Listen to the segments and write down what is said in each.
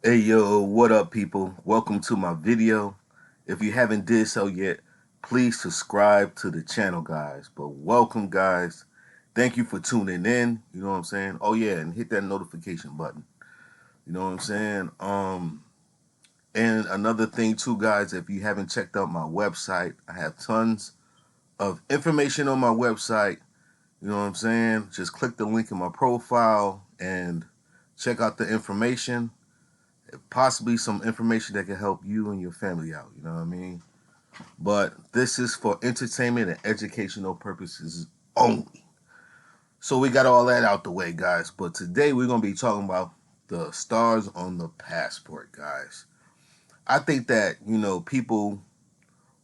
Hey yo, what up people? Welcome to my video. If you haven't did so yet, please subscribe to the channel guys. But welcome guys. Thank you for tuning in. You know what I'm saying? Oh yeah, and hit that notification button. You know what I'm saying? And another thing too guys, if you haven't checked out my website, I have tons of information on my website. You know what I'm saying? Just click the link in my profile and check out the information, possibly some information that can help you and your family out. You know what I mean? But this is for entertainment and educational purposes only. So we got all that out the way, guys. But today we're gonna be talking about the stars on the passport, guys. I think that people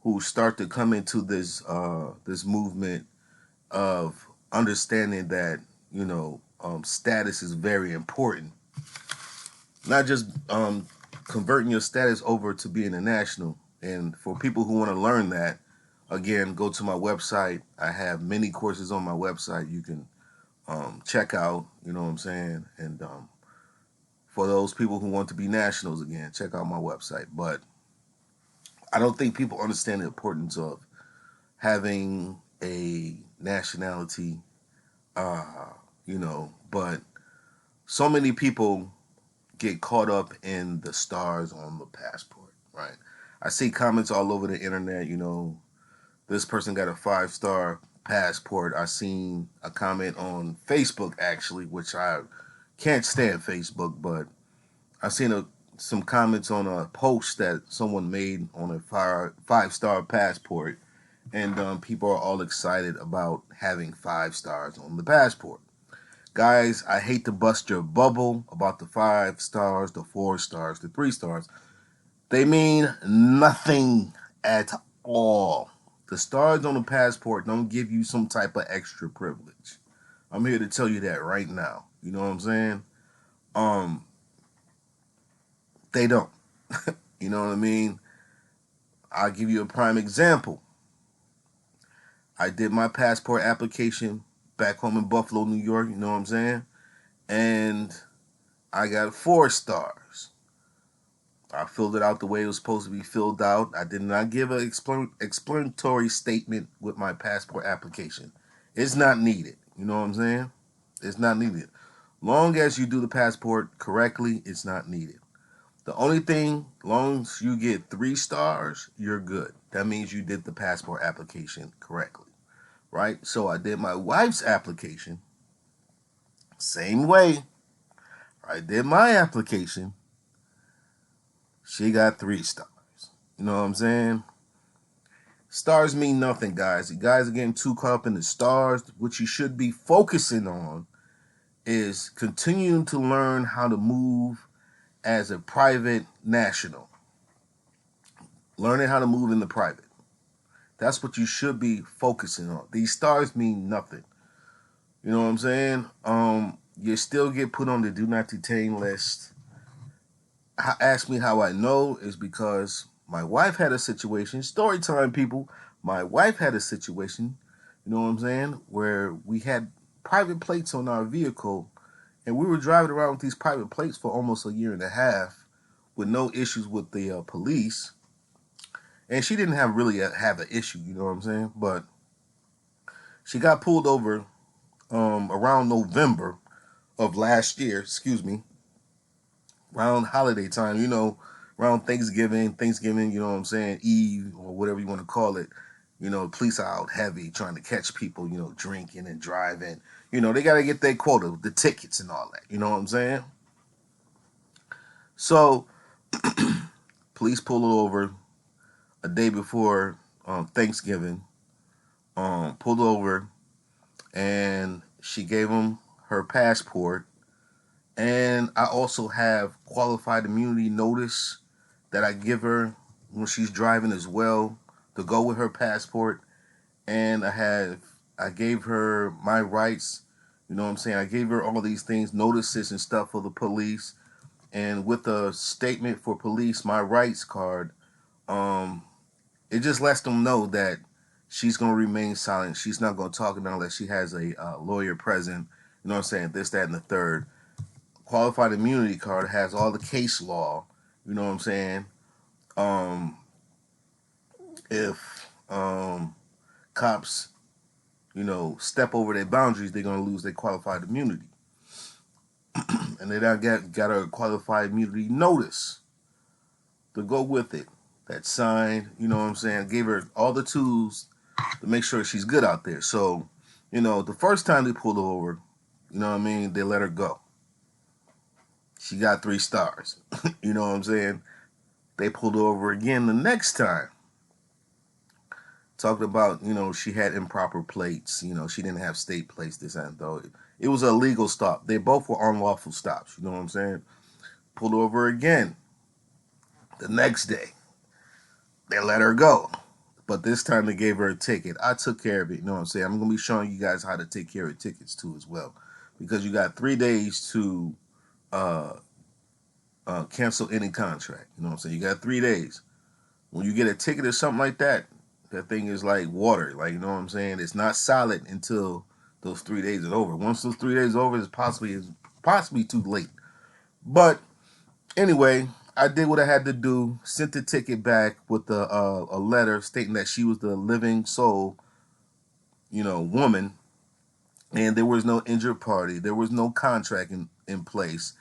who start to come into this movement of understanding that status is very important, not just converting your status over to being a national. And for people who want to learn that, again, go to my website. I have many courses on my website you can check out. You know what I'm saying? And for those people who want to be nationals, again, check out my website. But I don't think people understand the importance of having a nationality. Uh, but so many people get caught up in the stars on the passport, right? I see comments all over the internet, this person got a 5-star passport. I seen a comment on Facebook actually, which I can't stand Facebook, but I seen some comments on a post that someone made on a 5-star passport, and people are all excited about having 5 stars on the passport. Guys, I hate to bust your bubble about the 5 stars, the 4 stars, the 3 stars. They mean nothing at all. The stars on the passport don't give you some type of extra privilege. I'm here to tell you that right now. You know what I'm saying? Um, they don't. You know what I mean? I'll give you a prime example. I did my passport application back home in Buffalo, New York. You know what I'm saying? And I got 4 stars. I filled it out the way it was supposed to be filled out. I did not give an explanatory statement with my passport application. It's not needed. You know what I'm saying? It's not needed. Long as you do the passport correctly, it's not needed. The only thing, long as you get 3 stars, you're good. That means you did the passport application correctly, right? So I did my wife's application, same way. I did my application. She got 3 stars. You know what I'm saying? Stars mean nothing, guys. You guys are getting too caught up in the stars. What you should be focusing on is continuing to learn how to move as a private national. Learning how to move in the private. That's what you should be focusing on. These stars mean nothing. You know what I'm saying? You still get put on the do not detain list. Ask me how I know is because my wife had a situation. Story time, people. My wife had a situation. You know what I'm saying? Where we had private plates on our vehicle, and we were driving around with these private plates for almost a year and a half, with no issues with the police. And she didn't have an issue. You know what I'm saying? But she got pulled over around November of last year. Excuse me, around holiday time, around Thanksgiving, you know what I'm saying, Eve or whatever you want to call it. Police are out heavy trying to catch people, drinking and driving. They got to get their quota, the tickets and all that. You know what I'm saying? So, police pull her over a day before Thanksgiving, pulled over, and she gave them her passport. And I also have qualified immunity notice that I give her when she's driving as well to go with her passport. And I gave her my rights. You know what I'm saying? I gave her all these things, notices and stuff for the police. And with a statement for police, my rights card, um, it just lets them know that she's going to remain silent. She's not going to talk unless she has a lawyer present. You know what I'm saying? This, that, and the third. qualified immunity card has all the case law. You know what I'm saying? Um, if cops, step over their boundaries, they're gonna lose their qualified immunity, and they don't got a qualified immunity notice to go with it. That signed, you know what I'm saying? Gave her all the tools to make sure she's good out there. So, the first time they pulled her over, you know what I mean? They let her go. She got 3 stars. You know what I'm saying? They pulled her over again the next time. Talked about, she had improper plates. She didn't have state plates, this and though. It was a legal stop. They both were unlawful stops. You know what I'm saying? Pulled her over again the next day. They let her go. But this time they gave her a ticket. I took care of it. You know what I'm saying? I'm going to be showing you guys how to take care of tickets too as well. Because you got 3 days to uh, cancel any contract. You know what I'm saying? You got 3 days. When you get a ticket or something like that, that thing is like water. Like, you know what I'm saying? It's not solid until those 3 days are over. Once those 3 days are over, it's possibly too late. But anyway, I did what I had to do. Sent the ticket back with a letter stating that she was the living soul, woman, and there was no injured party. There was no contract in place,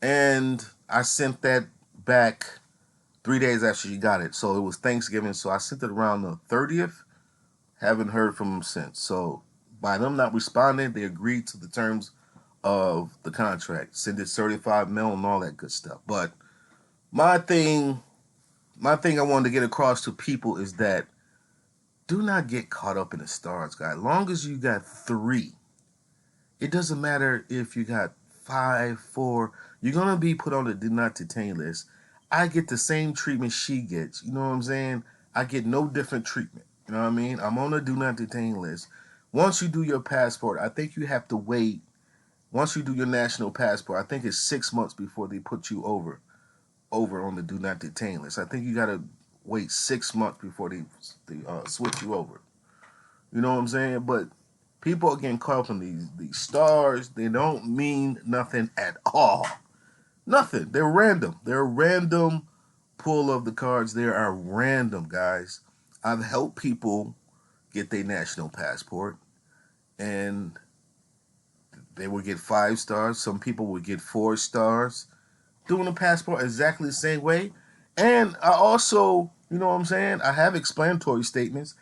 and I sent that back 3 days after she got it. So it was Thanksgiving. So I sent it around the 30th. Haven't heard from them since. So by them not responding, they agreed to the terms of the contract. Send it certified mail and all that good stuff. But my thing I wanted to get across to people is that do not get caught up in the stars, guys. Long as you got 3, it doesn't matter if you got 5, 4. You're gonna be put on the do not detain list. I get the same treatment she gets. You know what I'm saying? I get no different treatment. You know what I mean? I'm on the do not detain list. Once you do your passport, I think you have to wait. Once you do your national passport, I think it's 6 months before they put you over on the do not detain list. I think you gotta wait 6 months before they switch you over. You know what I'm saying? But people are getting caught up in these stars. They don't mean nothing at all. Nothing. They're random. They're a random pull of the cards. They are random, guys. I've helped people get their national passport, and they would get 5 stars. Some people would get 4 stars. Doing the passport exactly the same way. And I also, you know what I'm saying? I have explanatory statements.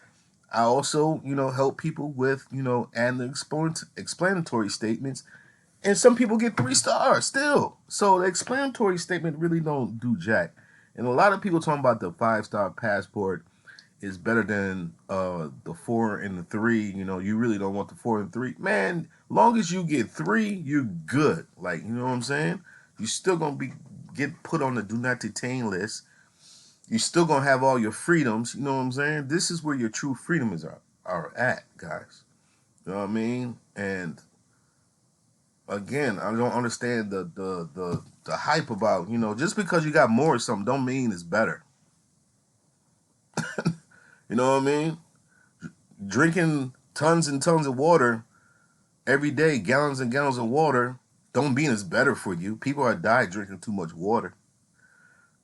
I also, help people with, and the explanatory statements. And some people get 3 stars still. So the explanatory statement really don't do jack. And a lot of people talking about the 5-star passport is better than the 4 and the 3. You really don't want the 4 and 3. Man, long as you get 3, you're good. Like, you know what I'm saying? You're still gonna get put on the do not detain list. You're still gonna have all your freedoms. You know what I'm saying? This is where your true freedoms are at, guys. You know what I mean? And again, I don't understand the hype about, just because you got more or something don't mean it's better. You know what I mean? Drinking tons and tons of water every day, gallons and gallons of water, don't mean it's better for you. People are dying drinking too much water.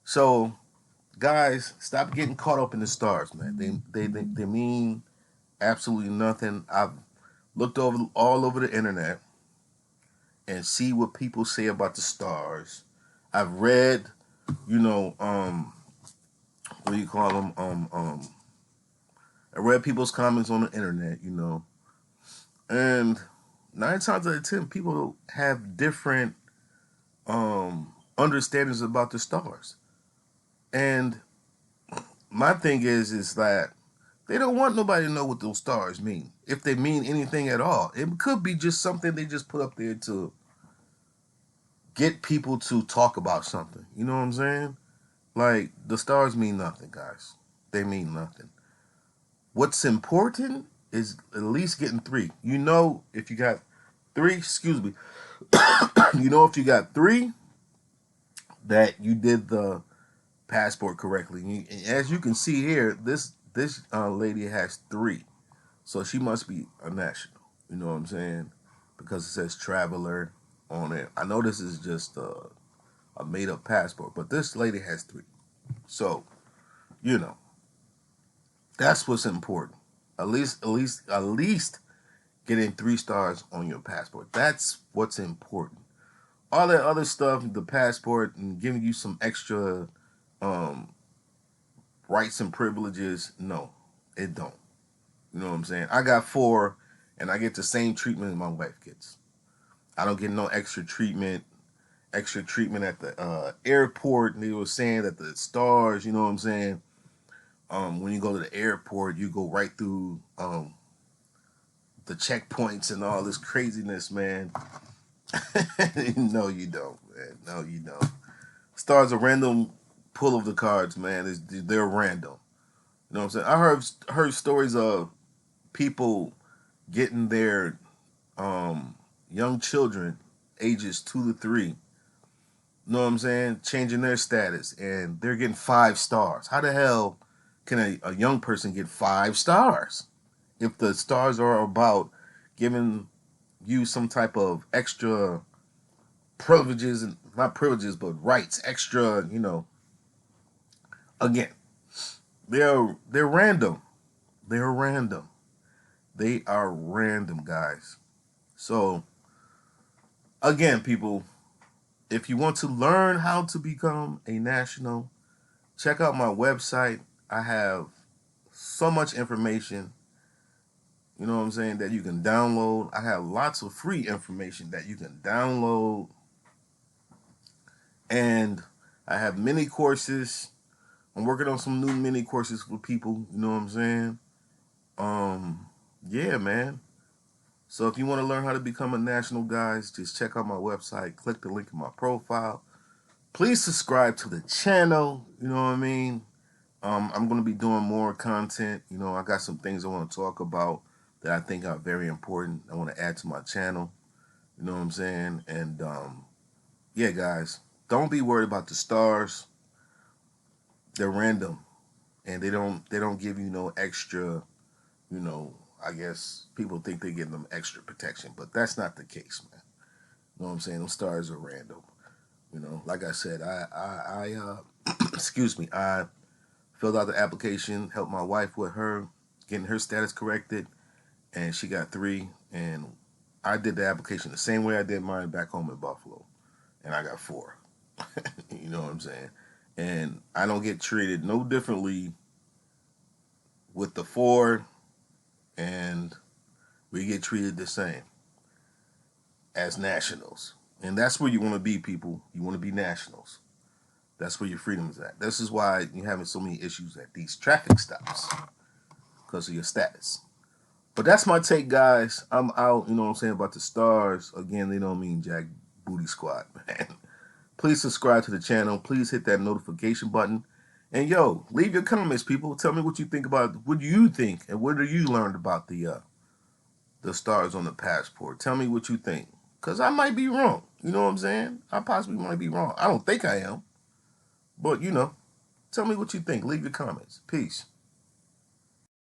So, guys, stop getting caught up in the stars, man. They mean absolutely nothing. I've looked over all over the internet and see what people say about the stars. I've read, what do you call them? I read people's comments on the internet, and 9 times out of 10, people have different understandings about the stars. And my thing is that they don't want nobody to know what those stars mean, if they mean anything at all. It could be just something they just put up there to get people to talk about something. You know what I'm saying? Like, the stars mean nothing, guys. They mean nothing. What's important is at least getting 3. If you got 3, excuse me, if you got 3, that you did the passport correctly. As you can see here, this lady has 3, so she must be a national. You know what I'm saying? Because it says traveler. on there. I know this is just a made up passport, but this lady has 3. So, you know, that's what's important. At least getting 3 stars on your passport. That's what's important. All that other stuff, the passport and giving you some extra um, rights and privileges, no, it don't. You know what I'm saying? I got 4, and I get the same treatment my wife gets. I don't get no extra treatment. Extra treatment at the airport. And they were saying that the stars, you know what I'm saying? When you go to the airport, you go right through the checkpoints and all this craziness, man. No, you don't, man. No, you don't. Stars a random pull of the cards, man. They're random. You know what I'm saying? I heard stories of people getting their young children, ages 2 to 3. You know what I'm saying? Changing their status, and they're getting 5 stars. How the hell can a young person get 5 stars if the stars are about giving you some type of extra privileges, and not privileges but rights, extra, again, they're random. They're random. They are random, guys. So again, people, if you want to learn how to become a national, check out my website. I have so much information, you know what I'm saying, that you can download. I have lots of free information that you can download. And I have mini courses. I'm working on some new mini courses for people, you know what I'm saying? Yeah, man. So if you want to learn how to become a national, guys, just check out my website, click the link in my profile. Please subscribe to the channel, you know what I mean? I'm going to be doing more content. I got some things I want to talk about that I think are very important. I want to add to my channel, you know what I'm saying? And yeah, guys, don't be worried about the stars. They're random, and they don't give you no extra, I guess people think they give them extra protection, but that's not the case, man. You know what I'm saying? Those stars are random. Like I said, I excuse me, I filled out the application, helped my wife with her getting her status corrected, and she got 3. And I did the application the same way I did mine back home in Buffalo, and I got 4. You know what I'm saying? And I don't get treated no differently with the 4, and we get treated the same as nationals. And that's where you want to be, people. You want to be nationals. That's where your freedom is at. This is why you're having so many issues at these traffic stops, because of your status. But that's my take, guys. I'm out, you know what I'm saying, about the stars. Again, they don't mean Jack Booty Squad, man. Please subscribe to the channel. Please hit that notification button. And yo, leave your comments, people. Tell me what you think about, what do you think, and what have you learned about the stars on the passport? Tell me what you think, because I might be wrong. You know what I'm saying? I possibly might be wrong. I don't think I am. But, tell me what you think. Leave your comments. Peace.